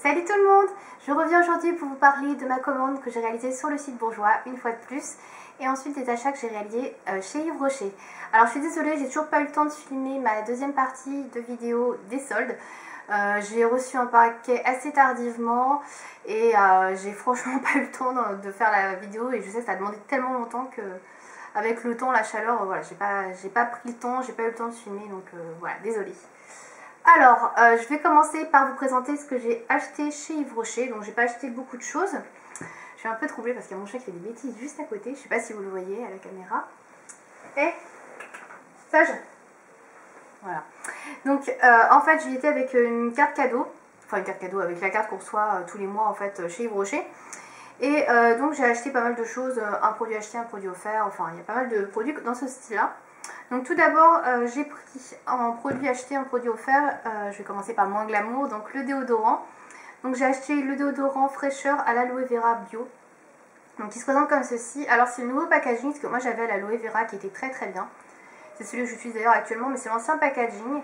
Salut tout le monde! Je reviens aujourd'hui pour vous parler de ma commande que j'ai réalisée sur le site Bourjois, une fois de plus, et ensuite des achats que j'ai réalisés chez Yves Rocher. Alors je suis désolée, j'ai toujours pas eu le temps de filmer ma deuxième partie de vidéo des soldes. J'ai reçu un paquet assez tardivement et j'ai franchement pas eu le temps de faire la vidéo, et je sais que ça a demandé tellement longtemps que avec le temps, la chaleur, voilà, j'ai pas pris le temps, j'ai pas eu le temps de filmer, donc voilà, désolée. Alors, je vais commencer par vous présenter ce que j'ai acheté chez Yves Rocher. Donc, j'ai pas acheté beaucoup de choses. Je suis un peu troublée parce qu'il y a mon chat qui fait des bêtises juste à côté. Je sais pas si vous le voyez à la caméra. Et sage. Voilà. Donc, en fait, j'y étais avec une carte cadeau. Enfin, une carte cadeau avec la carte qu'on reçoit tous les mois en fait chez Yves Rocher. Et donc, j'ai acheté pas mal de choses. Un produit acheté, un produit offert. Enfin, il y a pas mal de produits dans ce style-là. Donc tout d'abord, j'ai pris en produit acheté, en produit offert, je vais commencer par le moins glamour, donc le déodorant. Donc j'ai acheté le déodorant fraîcheur à l'aloe vera bio, donc il se présente comme ceci. Alors c'est le nouveau packaging, parce que moi j'avais l'aloe vera qui était très bien. C'est celui que j'utilise d'ailleurs actuellement, mais c'est l'ancien packaging.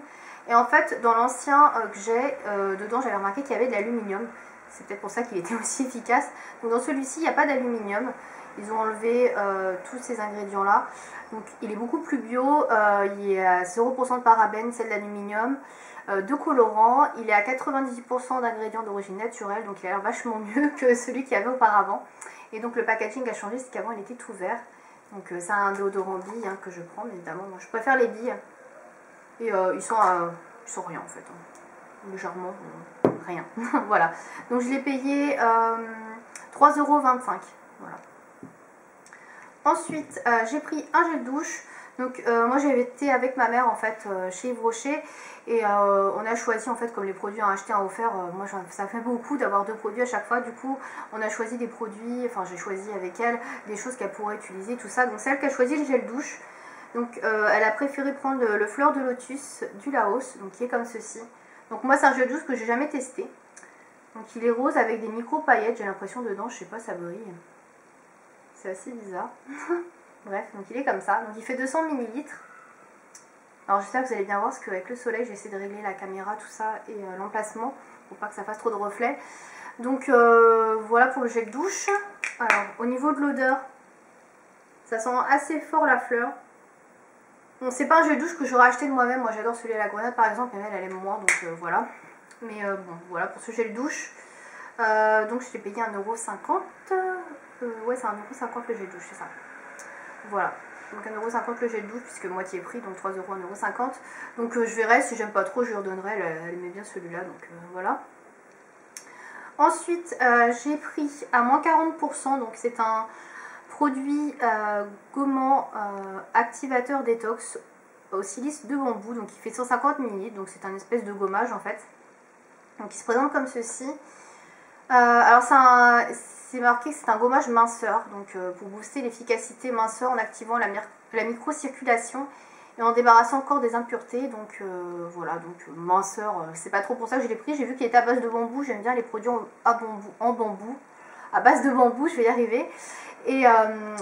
Et en fait, dans l'ancien que j'ai, dedans j'avais remarqué qu'il y avait de l'aluminium. C'est peut-être pour ça qu'il était aussi efficace. Donc dans celui-ci, il n'y a pas d'aluminium. Ils ont enlevé tous ces ingrédients là, donc il est beaucoup plus bio, il est à 0% de parabènes, c'est de l'aluminium, de colorant, il est à 98% d'ingrédients d'origine naturelle, donc il a l'air vachement mieux que celui qu'il y avait auparavant. Et donc le packaging a changé, c'est qu'avant il était tout vert, donc c'est un déodorant bille que je prends, évidemment, moi je préfère les billes, et ils sont rien en fait, légèrement rien, voilà. Donc je l'ai payé 3,25 €, voilà. Ensuite, j'ai pris un gel douche. Donc moi j'avais été avec ma mère en fait chez Yves Rocher, et on a choisi en fait, comme les produits à acheter, à offert, moi ça fait beaucoup d'avoir deux produits à chaque fois. Du coup on a choisi des produits, enfin j'ai choisi avec elle des choses qu'elle pourrait utiliser, tout ça. Donc c'est elle qui a choisi le gel douche. Donc elle a préféré prendre le fleur de lotus du Laos, donc qui est comme ceci. Donc moi c'est un gel douche que j'ai jamais testé. Donc il est rose avec des micro paillettes, j'ai l'impression dedans, je sais pas, ça brille. C'est assez bizarre. Bref, donc il est comme ça. Donc il fait 200 ml. Alors j'espère que vous allez bien voir, parce qu'avec le soleil, j'essaie de régler la caméra, tout ça, et l'emplacement, pour pas que ça fasse trop de reflets. Donc voilà pour le gel douche. Alors au niveau de l'odeur, ça sent assez fort la fleur. Bon, c'est pas un gel douche que j'aurais acheté de moi-même. Moi j'adore celui à la grenade par exemple, mais elle aime moins, donc voilà. Mais bon, voilà pour ce gel douche. Donc je l'ai payé 1,50 €. Ouais, c'est 1,50 € le gel douche, c'est ça. Voilà, donc 1,50 € le gel douche, puisque moitié prix, donc 3 €, 1,50 €. Donc je verrai, si j'aime pas trop, je lui redonnerai. Elle aimait bien celui-là, donc voilà. Ensuite, j'ai pris à moins 40%, donc c'est un produit gommant activateur détox au silice de bambou, donc il fait 150 ml, donc c'est un espèce de gommage en fait. Donc il se présente comme ceci. Alors c'est marqué que c'est un gommage minceur, donc pour booster l'efficacité minceur en activant la microcirculation et en débarrassant encore des impuretés. Donc voilà, donc minceur, c'est pas trop pour ça que je l'ai pris. J'ai vu qu'il était à base de bambou, j'aime bien les produits en bambou, à base de bambou, je vais y arriver. Et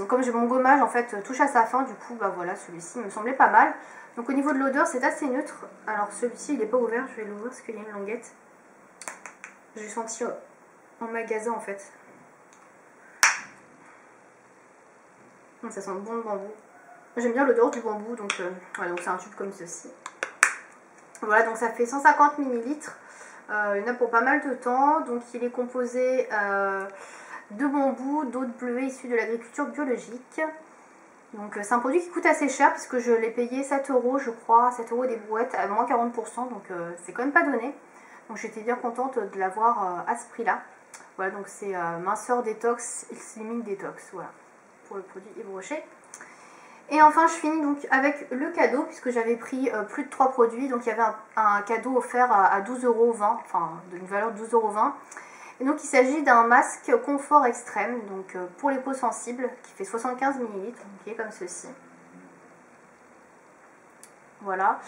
comme j'ai mon gommage en fait touche à sa fin, du coup bah voilà, celui-ci me semblait pas mal. Donc au niveau de l'odeur, c'est assez neutre. Alors celui-ci il n'est pas ouvert, je vais l'ouvrir parce qu'il y a une languette. J'ai senti en magasin en fait. Ça sent bon le bambou. J'aime bien l'odeur du bambou, donc voilà, donc c'est un tube comme ceci. Voilà, donc ça fait 150 ml. Il y en a pour pas mal de temps. Donc il est composé de bambou, d'eau de bleuet issue de l'agriculture biologique. Donc c'est un produit qui coûte assez cher, puisque je l'ai payé 7 € je crois, 7 € des brouettes à moins 40%, donc c'est quand même pas donné. Donc j'étais bien contente de l'avoir à ce prix là. Voilà, donc c'est minceur détox, Slimming détox, voilà, pour le produit Yves Rocher. Et enfin je finis donc avec le cadeau, puisque j'avais pris plus de 3 produits, donc il y avait un cadeau offert à 12,20 €, enfin d'une valeur de 12,20 €. Et donc il s'agit d'un masque confort extrême, donc pour les peaux sensibles, qui fait 75 ml, qui est comme ceci. Voilà.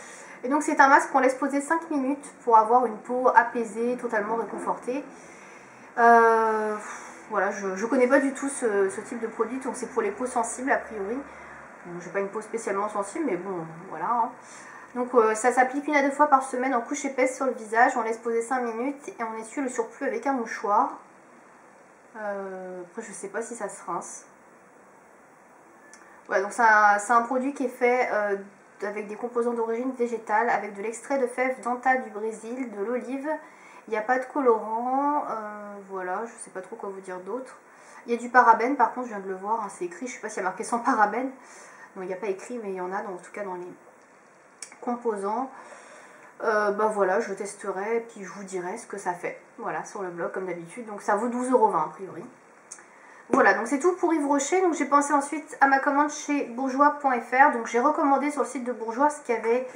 Et donc c'est un masque qu'on laisse poser 5 minutes pour avoir une peau apaisée, totalement réconfortée. Voilà, je connais pas du tout ce type de produit, donc c'est pour les peaux sensibles a priori. Bon, j'ai pas une peau spécialement sensible, mais bon, voilà. Donc ça s'applique 1 à 2 fois par semaine en couche épaisse sur le visage. On laisse poser 5 minutes et on essuie le surplus avec un mouchoir. Après je sais pas si ça se rince. Ouais, donc c'est un produit qui est fait avec des composants d'origine végétale, avec de l'extrait de fèves d'Anta du Brésil, de l'olive. Il n'y a pas de colorant, voilà, je sais pas trop quoi vous dire d'autre. Il y a du parabène, par contre je viens de le voir, hein, c'est écrit, je sais pas s'il y a marqué sans parabène. Non, il n'y a pas écrit, mais il y en a, donc, en tout cas dans les composants. Bah voilà, je testerai et puis je vous dirai ce que ça fait. Voilà, sur le blog comme d'habitude. Donc ça vaut 12,20 € a priori. Voilà, donc c'est tout pour Yves Rocher. Donc j'ai pensé ensuite à ma commande chez bourjois.fr. Donc j'ai recommandé sur le site de Bourjois ce qu'il y avait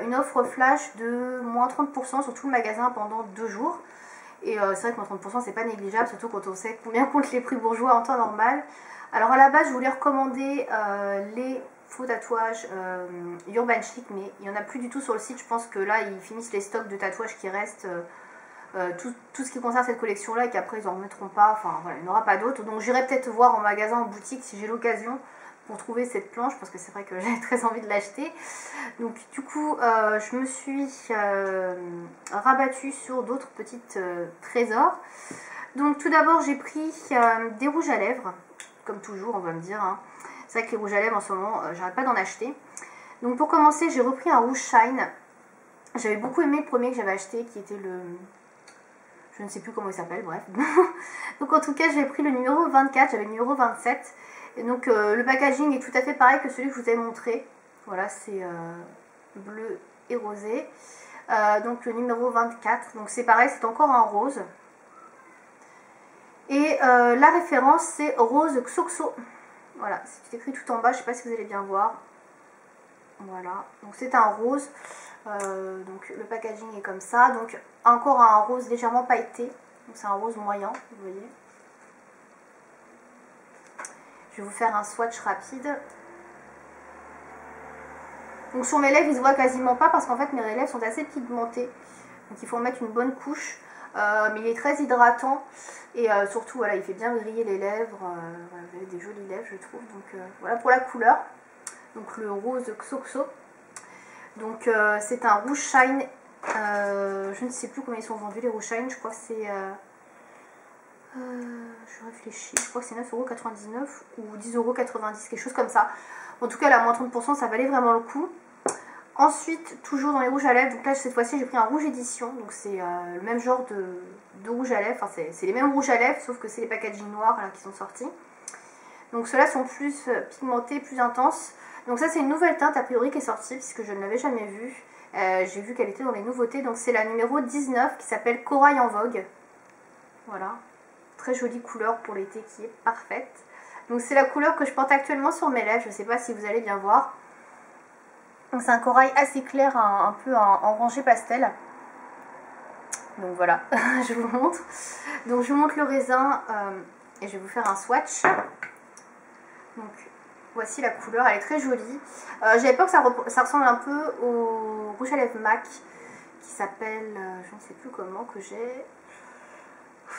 une offre flash de moins 30% sur tout le magasin pendant 2 jours. Et c'est vrai que moins 30% c'est pas négligeable, surtout quand on sait combien coûtent les prix Bourjois en temps normal. Alors à la base je voulais recommander les faux tatouages Urban Chic, mais il n'y en a plus du tout sur le site. Je pense que là ils finissent les stocks de tatouages qui restent, tout ce qui concerne cette collection là, et qu'après ils n'en remettront pas, enfin voilà, il n'y en aura pas d'autres. Donc j'irai peut-être voir en magasin, en boutique si j'ai l'occasion pour trouver cette planche, parce que c'est vrai que j'ai très envie de l'acheter. Donc du coup je me suis rabattue sur d'autres petites trésors. Donc tout d'abord j'ai pris des rouges à lèvres, comme toujours on va me dire, hein. C'est vrai que les rouges à lèvres en ce moment j'arrête pas d'en acheter. Donc pour commencer j'ai repris un rouge Shine. J'avais beaucoup aimé le premier que j'avais acheté, qui était le... je ne sais plus comment il s'appelle, bref. Donc en tout cas j'ai pris le numéro 24, j'avais le numéro 27. Et donc le packaging est tout à fait pareil que celui que je vous ai montré. Voilà, c'est bleu et rosé. Donc le numéro 24, donc c'est pareil, c'est encore un rose. Et la référence c'est Rose Xoxo. Voilà, c'est écrit tout en bas, je ne sais pas si vous allez bien voir. Voilà, donc c'est un rose. Donc le packaging est comme ça. Donc encore un rose légèrement pailleté. Donc c'est un rose moyen, vous voyez. Je vais vous faire un swatch rapide. Donc sur mes lèvres, il se voit quasiment pas parce qu'en fait mes lèvres sont assez pigmentées. Donc il faut en mettre une bonne couche. Mais il est très hydratant. Et surtout, voilà, il fait bien briller les lèvres. Voilà, vous avez des jolies lèvres, je trouve. Donc voilà pour la couleur. Donc le rose Xoxo. Donc c'est un rouge Shine. Je ne sais plus combien ils sont vendus les rouges Shine. Je crois que c'est... je réfléchis. Je crois que c'est 9,99 € ou 10,90 €, quelque chose comme ça. En tout cas, là, moins 30%, ça valait vraiment le coup. Ensuite, toujours dans les rouges à lèvres, donc là cette fois-ci j'ai pris un rouge édition, donc c'est le même genre de rouge à lèvres, enfin c'est les mêmes rouges à lèvres, sauf que c'est les packaging noirs là qui sont sortis. Donc ceux-là sont plus pigmentés, plus intenses. Donc ça c'est une nouvelle teinte a priori qui est sortie, puisque je ne l'avais jamais vue. J'ai vu qu'elle était dans les nouveautés, donc c'est la numéro 19 qui s'appelle Corail en vogue. Voilà, très jolie couleur pour l'été qui est parfaite. Donc c'est la couleur que je porte actuellement sur mes lèvres, je ne sais pas si vous allez bien voir. C'est un corail assez clair, un peu en orangé pastel. Donc voilà, je vous montre. Donc je vous montre le raisin et je vais vous faire un swatch. Donc voici la couleur, elle est très jolie. J'avais peur que ça ressemble un peu au rouge à lèvres MAC qui s'appelle, je ne sais plus comment, que j'ai...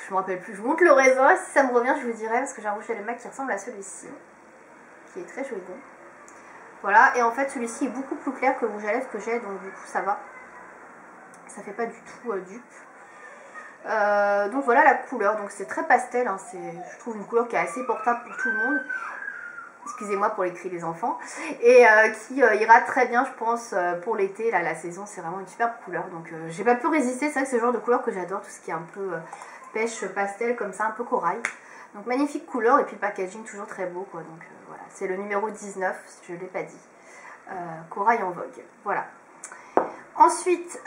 Je me rappelle plus, je vous montre le raisin, si ça me revient je vous dirai, parce que j'ai un rouge à lèvres MAC qui ressemble à celui-ci, qui est très joli. Voilà, et en fait celui-ci est beaucoup plus clair que le rouge à lèvres que j'ai, donc du coup ça va. Ça fait pas du tout dupe. Donc voilà la couleur, donc c'est très pastel, hein, je trouve une couleur qui est assez portable pour tout le monde. Excusez-moi pour les cris des enfants. Et qui ira très bien je pense pour l'été, là la saison, c'est vraiment une superbe couleur. Donc j'ai pas pu résister, c'est vrai que c'est le genre de couleur que j'adore, tout ce qui est un peu pêche, pastel comme ça, un peu corail. Donc magnifique couleur et puis packaging toujours très beau quoi, donc voilà, c'est le numéro 19, je ne l'ai pas dit, corail en vogue, voilà. Ensuite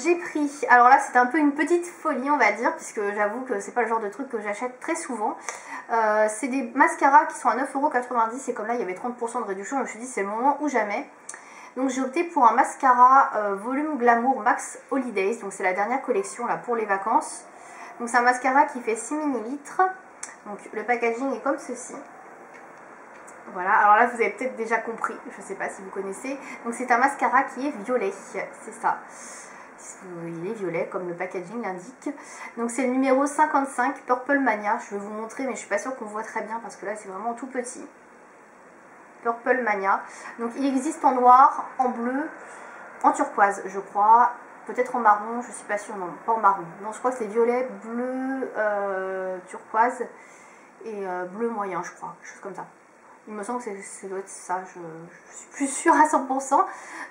j'ai pris, alors là c'est un peu une petite folie on va dire, puisque j'avoue que c'est pas le genre de truc que j'achète très souvent. C'est des mascaras qui sont à 9,90 € et comme là il y avait 30% de réduction, je me suis dit c'est le moment ou jamais. Donc j'ai opté pour un mascara volume glamour Max Holidays, donc c'est la dernière collection là pour les vacances. Donc c'est un mascara qui fait 6 ml. Donc le packaging est comme ceci. Voilà, alors là vous avez peut-être déjà compris, je ne sais pas si vous connaissez. Donc c'est un mascara qui est violet, c'est ça. Il est violet comme le packaging l'indique. Donc c'est le numéro 55, Purple Mania. Je vais vous montrer mais je ne suis pas sûre qu'on voit très bien parce que là c'est vraiment tout petit. Purple Mania. Donc il existe en noir, en bleu en turquoise, je crois. Peut-être en marron, je suis pas sûre, non, pas en marron. Non, je crois que c'est violet, bleu, turquoise et bleu moyen, je crois, quelque chose comme ça. Il me semble que ça doit être ça, je suis plus sûre à 100%.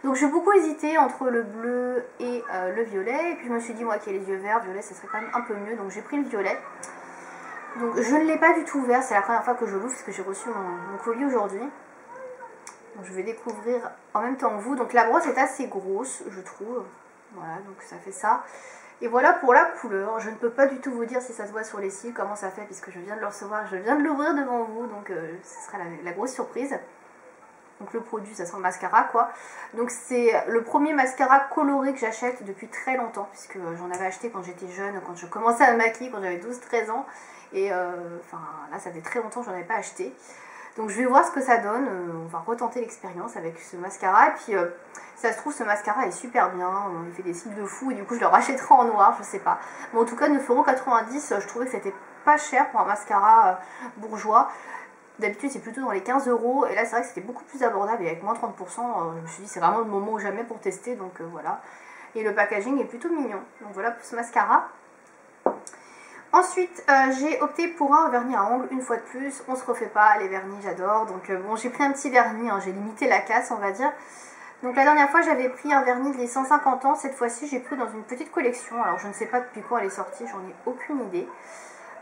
Donc j'ai beaucoup hésité entre le bleu et le violet. Et puis je me suis dit, moi qui ai les yeux verts, violet, ça serait quand même un peu mieux. Donc j'ai pris le violet. Donc je ne l'ai pas du tout ouvert, c'est la première fois que je l'ouvre parce que j'ai reçu mon colis aujourd'hui. Donc je vais découvrir en même temps que vous. Donc la brosse est assez grosse, je trouve. Voilà, donc ça fait ça. Et voilà pour la couleur. Je ne peux pas du tout vous dire si ça se voit sur les cils, comment ça fait, puisque je viens de le recevoir, je viens de l'ouvrir devant vous. Donc ce sera la grosse surprise. Donc le produit, ça sent le mascara quoi. Donc c'est le premier mascara coloré que j'achète depuis très longtemps, puisque j'en avais acheté quand j'étais jeune, quand je commençais à me maquiller, quand j'avais 12-13 ans. Et enfin là ça fait très longtemps que j'en avais pas acheté. Donc je vais voir ce que ça donne, on va retenter l'expérience avec ce mascara. Et puis ça se trouve ce mascara est super bien, il fait des cils de fou et du coup je le rachèterai en noir, je sais pas. Mais en tout cas 9,90 €, je trouvais que c'était pas cher pour un mascara bourgeois. D'habitude c'est plutôt dans les 15 € et là c'est vrai que c'était beaucoup plus abordable et avec moins 30%, je me suis dit c'est vraiment le moment ou jamais pour tester, donc voilà. Et le packaging est plutôt mignon, donc voilà pour ce mascara. Ensuite, j'ai opté pour un vernis à ongles, une fois de plus, on se refait pas, les vernis j'adore, donc bon j'ai pris un petit vernis, hein, j'ai limité la casse on va dire. Donc la dernière fois j'avais pris un vernis des 150 ans, cette fois-ci j'ai pris dans une petite collection, alors je ne sais pas depuis quand elle est sortie, j'en ai aucune idée.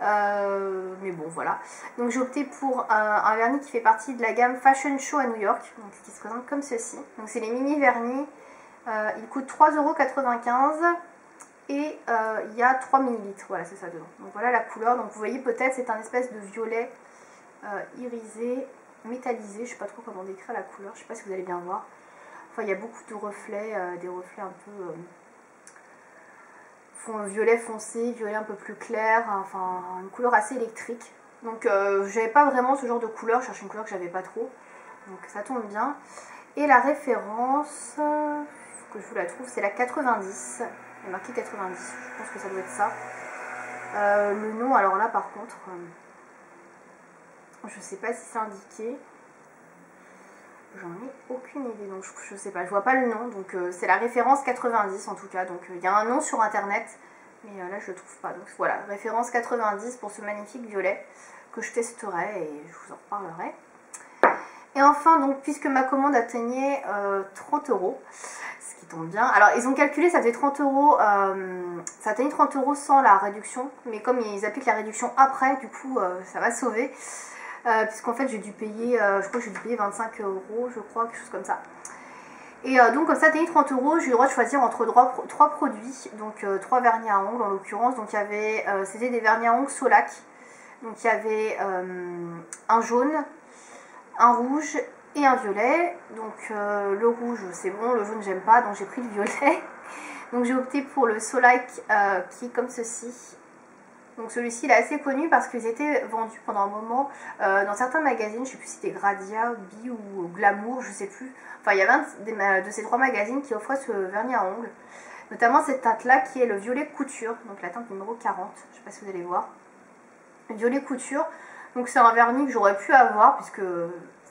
Mais bon voilà, donc j'ai opté pour un vernis qui fait partie de la gamme Fashion Show à New York, donc qui se présente comme ceci. Donc c'est les mini vernis, il coûte 3,95 € et il y a 3 ml, voilà c'est ça dedans. Donc voilà la couleur, donc vous voyez peut-être c'est un espèce de violet irisé, métallisé, je sais pas trop comment décrire la couleur, je sais pas si vous allez bien voir. Enfin il y a beaucoup de reflets, des reflets un peu violet foncé, violet un peu plus clair, enfin une couleur assez électrique. Donc j'avais pas vraiment ce genre de couleur, je cherchais une couleur que j'avais pas trop, donc ça tombe bien. Et la référence, faut que je vous la trouve, c'est la 90, il est marqué 90, je pense que ça doit être ça. Le nom, alors là par contre, je sais pas si c'est indiqué. J'en ai aucune idée, donc je sais pas, je vois pas le nom, donc c'est la référence 90 en tout cas, donc il y a un nom sur internet, mais là je le trouve pas, donc voilà, référence 90 pour ce magnifique violet que je testerai et je vous en reparlerai. Et enfin, donc puisque ma commande atteignait 30 €, ce qui tombe bien, alors ils ont calculé, ça faisait 30 €, ça atteignait 30 € sans la réduction, mais comme ils appliquent la réduction après, du coup ça va sauver. Puisqu'en fait j'ai dû payer, je crois que j'ai dû payer 25 €, je crois, quelque chose comme ça. Et donc comme ça atteignait 30 €, j'ai eu le droit de choisir entre trois produits, donc 3 vernis à ongles en l'occurrence. Donc il y avait, c'était des vernis à ongles Solac, donc il y avait un jaune, un rouge et un violet. Donc le rouge c'est bon, le jaune j'aime pas, donc j'ai pris le violet. Donc j'ai opté pour le Solac qui est comme ceci. Donc celui-ci il est assez connu parce qu'ils étaient vendus pendant un moment dans certains magazines, je sais plus si c'était Gradia, Bi ou Glamour, je sais plus. Enfin il y avait un de ces 3 magazines qui offrait ce vernis à ongles. Notamment cette teinte là qui est le violet couture, donc la teinte numéro 40, je sais pas si vous allez voir. Le violet couture, donc c'est un vernis que j'aurais pu avoir puisque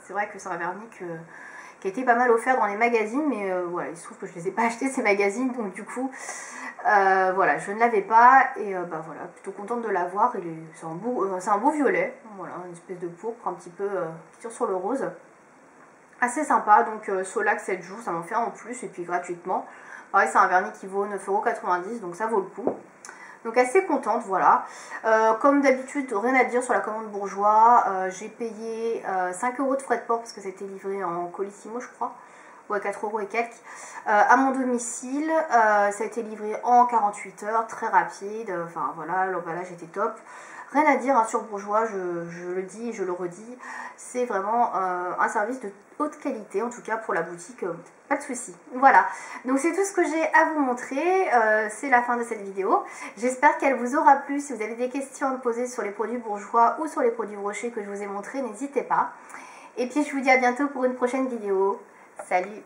c'est vrai que c'est un vernis qui a été pas mal offert dans les magazines, mais voilà, il se trouve que je les ai pas achetés ces magazines, donc du coup voilà, je ne l'avais pas et bah voilà, plutôt contente de l'avoir. C'est un beau violet, voilà, une espèce de pourpre un petit peu qui tire sur le rose, assez sympa. Donc Solac 7 jours, ça m'en fait un en plus et puis gratuitement. Pareil, c'est un vernis qui vaut 9,90 €, donc ça vaut le coup. Donc assez contente, voilà. Comme d'habitude, rien à dire sur la commande bourgeois. J'ai payé 5 € de frais de port parce que c'était livré en Colissimo, je crois. Ouais, 4 € et quelques. À mon domicile, ça a été livré en 48 heures, très rapide. Enfin voilà, l'emballage était top. Rien à dire hein, sur Bourjois, je le dis et je le redis. C'est vraiment un service de haute qualité, en tout cas pour la boutique, pas de souci. Voilà, donc c'est tout ce que j'ai à vous montrer. C'est la fin de cette vidéo. J'espère qu'elle vous aura plu. Si vous avez des questions à me poser sur les produits Bourjois ou sur les produits brochés que je vous ai montrés, n'hésitez pas. Et puis je vous dis à bientôt pour une prochaine vidéo. Salut!